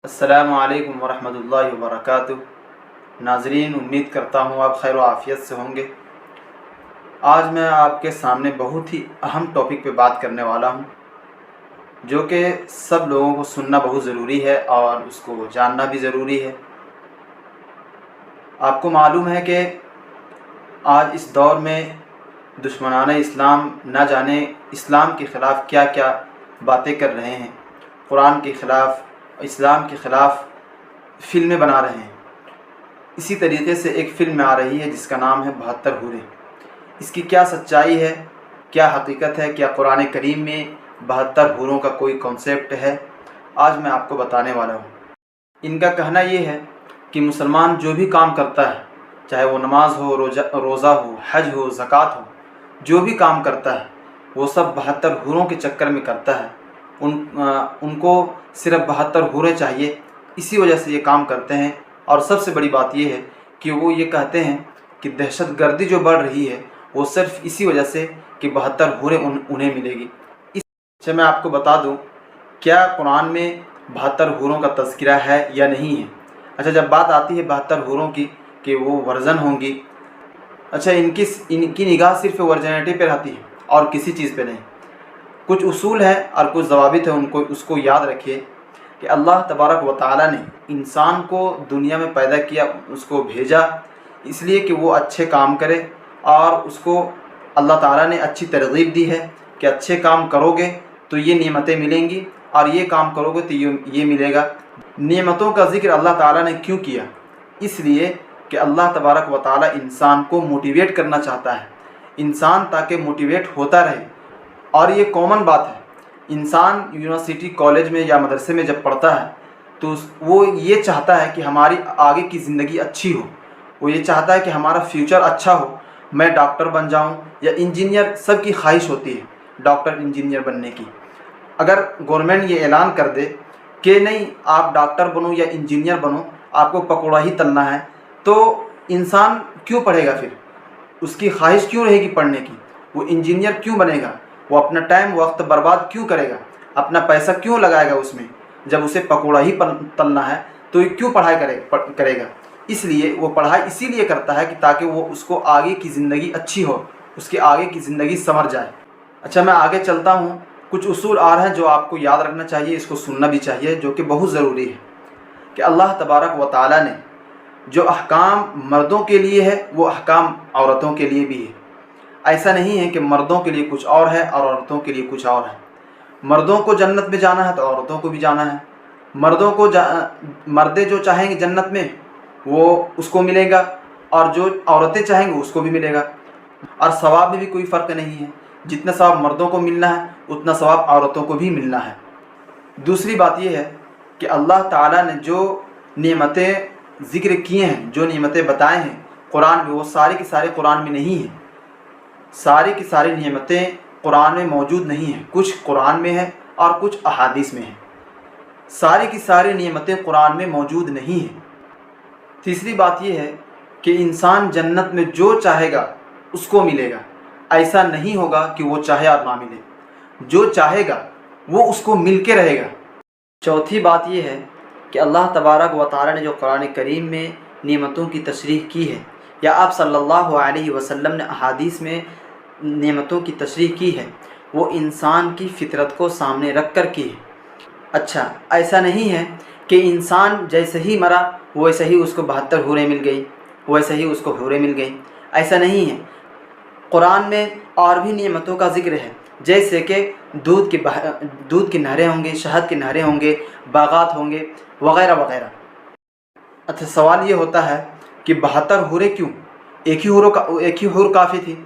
अस्सलामु अलैकुम वरहमतुल्लाहि वबरकातुहू। नाज़रीन, उम्मीद करता हूँ आप खैर व आफ़ियत से होंगे। आज मैं आपके सामने बहुत ही अहम टॉपिक पे बात करने वाला हूँ, जो कि सब लोगों को सुनना बहुत ज़रूरी है और उसको जानना भी ज़रूरी है। आपको मालूम है कि आज इस दौर में दुश्मनाने इस्लाम न जाने इस्लाम के ख़िलाफ़ क्या क्या बातें कर रहे हैं, कुरान के ख़िलाफ़, इस्लाम के ख़िलाफ़ फ़िल्में बना रहे हैं। इसी तरीके से एक फ़िल्म आ रही है जिसका नाम है 72 हूरें। इसकी क्या सच्चाई है, क्या हकीकत है, क्या कुरान करीम में 72 हूरों का कोई कॉन्सेप्ट है, आज मैं आपको बताने वाला हूँ। इनका कहना ये है कि मुसलमान जो भी काम करता है, चाहे वो नमाज हो, रोज़ा हो, हज हो, ज़कात हो, जो भी काम करता है वो सब 72 हूरों के चक्कर में करता है। उनको सिर्फ 72 हूरें चाहिए, इसी वजह से ये काम करते हैं। और सबसे बड़ी बात ये है कि वो ये कहते हैं कि दहशतगर्दी जो बढ़ रही है वो सिर्फ इसी वजह से कि 72 हूरें उन्हें मिलेगी। इससे मैं आपको बता दूं, क्या कुरान में 72 हूरों का तज़किरा है या नहीं है। अच्छा, जब बात आती है 72 हूरों की कि वो वर्जन होंगी, अच्छा, इनकी निगाह सिर्फ वर्जनिटी पर रहती है और किसी चीज़ पे नहीं। कुछ उसूल है और कुछ ज़वाबित है, उसको याद रखिए कि अल्लाह तबारक व तआला ने इंसान को दुनिया में पैदा किया, उसको भेजा इसलिए कि वो अच्छे काम करे, और उसको अल्लाह ताला ने अच्छी तरगीब दी है कि अच्छे काम करोगे तो ये नेमतें मिलेंगी और ये काम करोगे तो ये मिलेगा। नेमतों का ज़िक्र अल्लाह ताला ने क्यों किया? इसलिए कि अल्लाह तबारक व तआला इंसान को मोटिवेट करना चाहता है, इंसान ताकि मोटिवेट होता रहे। और ये कॉमन बात है, इंसान यूनिवर्सिटी, कॉलेज में या मदरसे में जब पढ़ता है तो वो ये चाहता है कि हमारी आगे की ज़िंदगी अच्छी हो, वो ये चाहता है कि हमारा फ्यूचर अच्छा हो, मैं डॉक्टर बन जाऊं या इंजीनियर। सबकी ख्वाहिश होती है डॉक्टर, इंजीनियर बनने की। अगर गवर्नमेंट ये ऐलान कर दे कि नहीं, आप डॉक्टर बनो या इंजीनियर बनो, आपको पकौड़ा ही तलना है, तो इंसान क्यों पढ़ेगा? फिर उसकी ख्वाहिश क्यों रहेगी पढ़ने की? वो इंजीनियर क्यों बनेगा? वो अपना टाइम वक्त बर्बाद क्यों करेगा? अपना पैसा क्यों लगाएगा उसमें, जब उसे पकौड़ा ही तलना है? तो ये क्यों पढ़ाई करेगा? इसलिए वो पढ़ाई इसीलिए करता है कि ताकि वो उसको आगे की ज़िंदगी अच्छी हो, उसके आगे की ज़िंदगी संवर जाए। अच्छा, मैं आगे चलता हूँ। कुछ उसूल आ रहे हैं जो आपको याद रखना चाहिए, इसको सुनना भी चाहिए, जो कि बहुत ज़रूरी है कि अल्लाह तबारक व तआला ने जो अहकाम मर्दों के लिए है वो अहकाम औरतों के लिए भी है। ऐसा नहीं है कि मर्दों के लिए कुछ और है और औरतों के लिए कुछ और है। मर्दों को जन्नत में जाना है तो औरतों को भी जाना है। मर्दे जो चाहेंगे जन्नत में वो उसको मिलेगा, और जो औरतें चाहेंगी उसको भी मिलेगा। और सवाब में भी कोई फ़र्क नहीं है, जितना सवाब मर्दों को मिलना है उतना सवाब औरतों को भी मिलना है। दूसरी बात यह है कि अल्लाह ताला ने जो नेमतें ज़िक्र किए हैं, जो नेमतें बताए हैं कुरान में, वो सारे के सारे कुरान में नहीं है। सारी की सारी नेमतें कुरान में मौजूद नहीं हैं, कुछ कुरान में है और कुछ अहादीस में है। सारी की सारी नेमतें कुरान में मौजूद नहीं हैं। तीसरी बात यह है कि इंसान जन्नत में जो चाहेगा उसको मिलेगा। ऐसा नहीं होगा कि वो चाहे और ना मिले, जो चाहेगा वो उसको मिल के रहेगा। चौथी बात यह है कि अल्लाह तबारक व तआला ने जो कुरान करीम में नेमतों की तशरीह की है, या आप सल्लल्लाहु अलैहि वसल्लम ने अहादीस में नेमतों की तशरीह की है, वो इंसान की फितरत को सामने रख कर की है। अच्छा, ऐसा नहीं है कि इंसान जैसे ही मरा वैसे ही उसको 72 हूरें मिल गई, वैसे ही उसको हूरें मिल गई, ऐसा नहीं है। कुरान में और भी नेमतों का ज़िक्र है, जैसे कि दूध की नहरें होंगी, शहद की नहरें होंगे, बागात होंगे, वगैरह वगैरह। अच्छा, सवाल ये होता है कि 72 हूरें क्यों? एक ही हूर काफ़ी थी,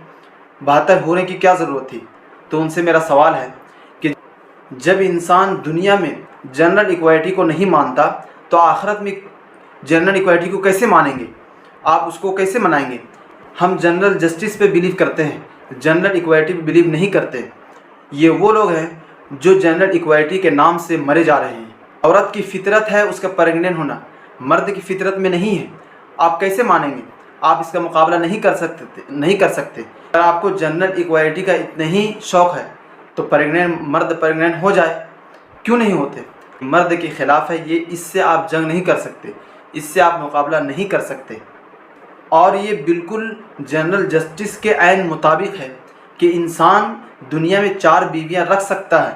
72 हूरें की क्या ज़रूरत थी? तो उनसे मेरा सवाल है कि जब इंसान दुनिया में जनरल इक्वालिटी को नहीं मानता तो आखिरत में जनरल इक्वालिटी को कैसे मानेंगे? आप उसको कैसे मनाएंगे? हम जनरल जस्टिस पे बिलीव करते हैं, जनरल इक्वालिटी पे बिलीव नहीं करते। ये वो लोग हैं जो जनरल इक्वालिटी के नाम से मरे जा रहे हैं। औरत की फितरत है उसका प्रेग्नेंट होना, मर्द की फितरत में नहीं है। आप कैसे मानेंगे? आप इसका मुकाबला नहीं कर सकते। अगर आपको जनरल इक्वालिटी का इतना ही शौक़ है तो मर्द प्रेग्नेंट हो जाए, क्यों नहीं होते? مرد کے خلاف ہے، یہ اس سے آپ جنگ نہیں کر سکتے، اس سے آپ مقابلہ نہیں کر سکتے۔ اور یہ بالکل جنرل جسٹس کے عین مطابق ہے کہ انسان دنیا میں 4 بیویاں رکھ سکتا ہے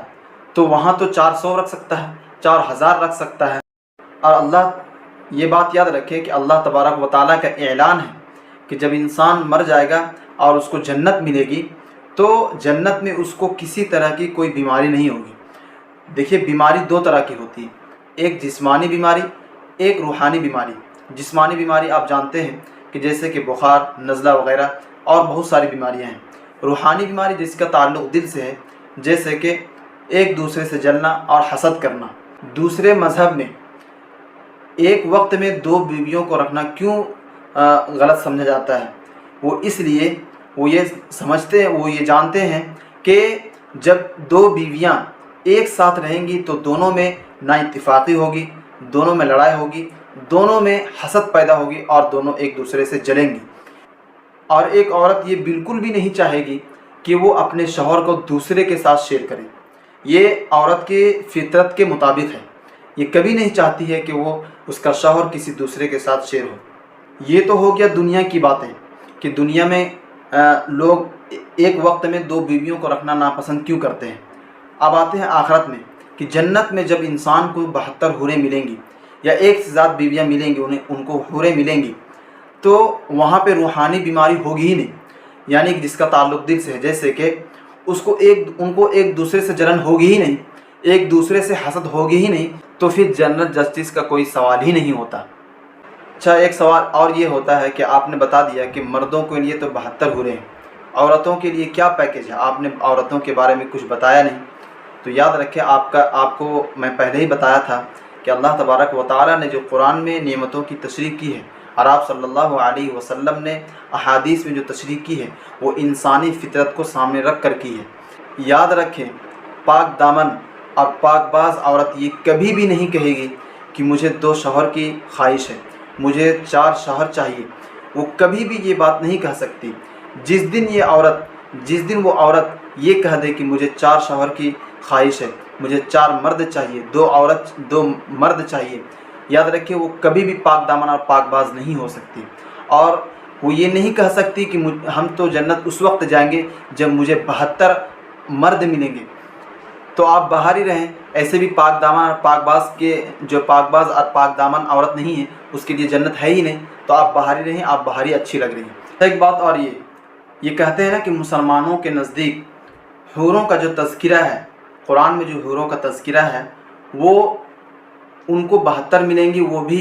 تو وہاں تو 400 رکھ سکتا ہے، 4000 رکھ سکتا ہے۔ اور اللہ یہ بات یاد رکھے کہ اللہ تبارک و تعالیٰ کا اعلان ہے کہ جب انسان مر جائے گا اور اس کو جنت ملے گی تو جنت میں اس کو کسی طرح کی کوئی بیماری نہیں ہوگی۔ دیکھیے بیماری 2 طرح کی ہوتی ہے، ایک جسمانی بیماری، ایک روحانی بیماری۔ جسمانی بیماری آپ جانتے ہیں کہ جیسے کہ بخار، نزلہ وغیرہ اور بہت ساری بیماریاں ہیں۔ روحانی بیماری جس کا تعلق دل سے ہے، جیسے کہ ایک دوسرے سے جلنا اور حسد کرنا۔ دوسرے مذہب میں ایک وقت میں 2 بیویوں کو رکھنا کیوں غلط سمجھا جاتا ہے؟ وہ اس لیے وہ یہ جانتے ہیں کہ جب 2 بیویاں ایک ساتھ رہیں گی تو دونوں میں نا اتفاقی ہوگی، دونوں میں لڑائی ہوگی، دونوں میں حسد پیدا ہوگی اور دونوں ایک دوسرے سے جلیں گی۔ اور ایک عورت یہ بالکل بھی نہیں چاہے گی کہ وہ اپنے شوہر کو دوسرے کے ساتھ شیئر کرے، یہ عورت کے فطرت کے مطابق ہے۔ یہ کبھی نہیں چاہتی ہے کہ وہ اس کا شوہر کسی دوسرے کے ساتھ شیئر ہو۔ یہ تو ہو گیا دنیا کی باتیں کہ دنیا میں لوگ ایک وقت میں 2 بیویوں کو رکھنا ناپسند کیوں کرتے ہیں۔ اب آتے ہیں آخرت میں کہ جنت میں جب انسان کو 72 حوریں ملیں گی یا 1 سے زیادہ بیویاں ملیں گی، ان کو حوریں ملیں گی، تو وہاں پہ روحانی بیماری ہوگی ہی نہیں، یعنی کہ جس کا تعلق دل سے ہے، جیسے کہ ان کو ایک دوسرے سے جلن ہوگی ہی نہیں، ایک دوسرے سے حسد ہوگی ہی نہیں، تو پھر جنرل جسٹس کا کوئی سوال ہی نہیں ہوتا۔ اچھا ایک سوال اور یہ ہوتا ہے کہ آپ نے بتا دیا کہ مردوں کے لیے تو 72 حوریں ہیں، عورتوں کے لیے کیا پیکیج ہے؟ آپ نے عورتوں کے بارے میں کچھ بتایا نہیں۔ تو یاد رکھیں آپ کو میں پہلے ہی بتایا تھا کہ اللہ تبارک و تعالیٰ نے جو قرآن میں نعمتوں کی تشریح کی ہے اور آپ صلی اللہ علیہ وسلم نے احادیث میں جو تشریح کی ہے وہ انسانی فطرت کو سامنے رکھ کر کی ہے۔ یاد رکھیں پاک دامن اور پاک باز عورت یہ کبھی بھی نہیں کہے گی کہ مجھے 2 شوہر کی خواہش ہے، مجھے 4 شوہر چاہیے۔ وہ کبھی بھی یہ بات نہیں کہہ سکتی۔ جس دن وہ عورت یہ کہہ دے کہ مجھے 4 شوہر کی خواہش ہے، مجھے 4 مرد چاہیے، 2 مرد چاہیے، یاد رکھیں وہ کبھی بھی پاک دامن اور پاک باز نہیں ہو سکتی۔ اور وہ یہ نہیں کہہ سکتی کہ ہم تو جنت اس وقت جائیں گے جب مجھے 72 مرد ملیں گے۔ تو آپ باہر ہی رہیں، ایسے بھی پاک دامن اور پاک باز کے جو پاک باز اور پاک دامن عورت نہیں ہے اس کے لیے جنت ہے ہی نہیں، تو آپ باہر ہی رہیں، آپ باہر ہی اچھی لگ رہی ہیں۔ ایک بات اور یہ کہتے ہیں نا کہ مسلمانوں کے نزدیک حوروں کا جو تذکرہ ہے، قرآن میں جو حوروں کا تذکرہ ہے وہ ان کو 72 ملیں گی، وہ بھی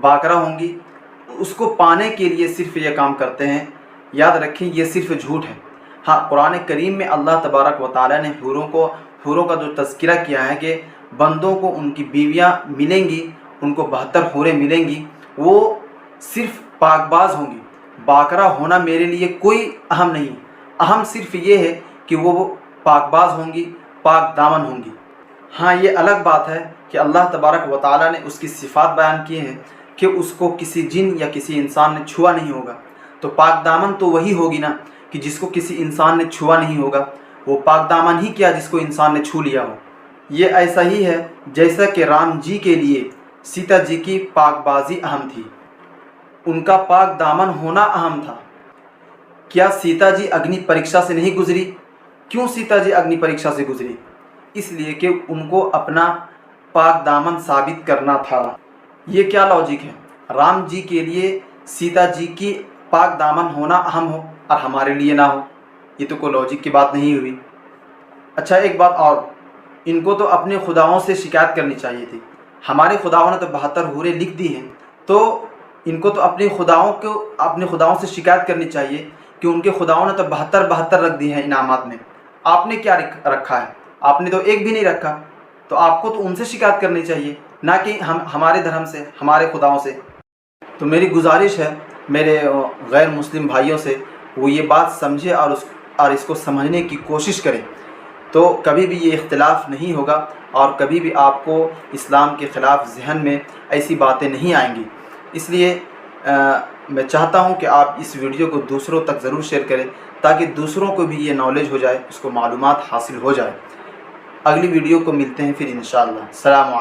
باکرہ ہوں گی، اس کو پانے کے لیے صرف یہ کام کرتے ہیں۔ یاد رکھیں یہ صرف جھوٹ ہے۔ ہاں قرآن کریم میں اللہ تبارک و تعالیٰ نے حوروں کا جو تذکرہ کیا ہے کہ بندوں کو ان کی بیویاں ملیں گی، ان کو 72 حوریں ملیں گی، وہ صرف پاک باز ہوں گی۔ باکرہ ہونا میرے لیے کوئی اہم نہیں، اہم صرف یہ ہے کہ وہ پاک باز ہوں گی، پاک دامن ہوں گی۔ ہاں یہ الگ بات ہے کہ اللہ تبارک و تعالیٰ نے اس کی صفات بیان کی ہیں کہ اس کو کسی جن یا کسی انسان نے چھوا نہیں ہوگا، تو پاک دامن تو وہی ہوگی نا کہ جس کو کسی انسان نے چھوا نہیں ہوگا، وہ پاک دامن ہی کیا جس کو انسان نے چھو لیا ہو۔ یہ ایسا ہی ہے جیسا کہ رام جی کے لیے سیتا جی کی پاک بازی اہم تھی، ان کا پاک دامن ہونا اہم تھا۔ کیا سیتا جی اگنی پریکشا سے نہیں گزری؟ کیوں سیتا جی اگنی پریکشا سے گزری؟ اس لیے کہ ان کو اپنا پاک دامن ثابت کرنا تھا۔ یہ کیا لاجک ہے؟ رام جی کے لیے سیتا جی کی پاک دامن ہونا اہم ہو اور ہمارے لیے نہ ہو، یہ تو کوئی لاجک کی بات نہیں ہوئی۔ اچھا ایک بات اور، ان کو تو اپنے خداؤں سے شکایت کرنی چاہیے تھی۔ ہمارے خداؤں نے تو 72 حوریں لکھ دی ہیں، تو ان کو تو اپنے خداؤں سے شکایت کرنی چاہیے کہ ان کے خداؤں نے تو 72 رکھ دی ہیں انعامات میں، آپ نے کیا رکھا ہے؟ آپ نے تو ایک بھی نہیں رکھا، تو آپ کو تو ان سے شکایت کرنی چاہیے، نہ کہ ہمارے دھرم سے، ہمارے خداؤں سے۔ تو میری گزارش ہے میرے غیر مسلم بھائیوں سے، وہ یہ بات سمجھے اور اس کو سمجھنے کی کوشش کریں، تو کبھی بھی یہ اختلاف نہیں ہوگا اور کبھی بھی آپ کو اسلام کے خلاف ذہن میں ایسی باتیں نہیں آئیں گی۔ اس لیے میں چاہتا ہوں کہ آپ اس ویڈیو کو دوسروں تک ضرور شیئر کریں تاکہ دوسروں کو بھی یہ نالج ہو جائے، اس کو معلومات حاصل ہو جائے۔ اگلی ویڈیو کو ملتے ہیں پھر انشاءاللہ۔ السلام علیکم۔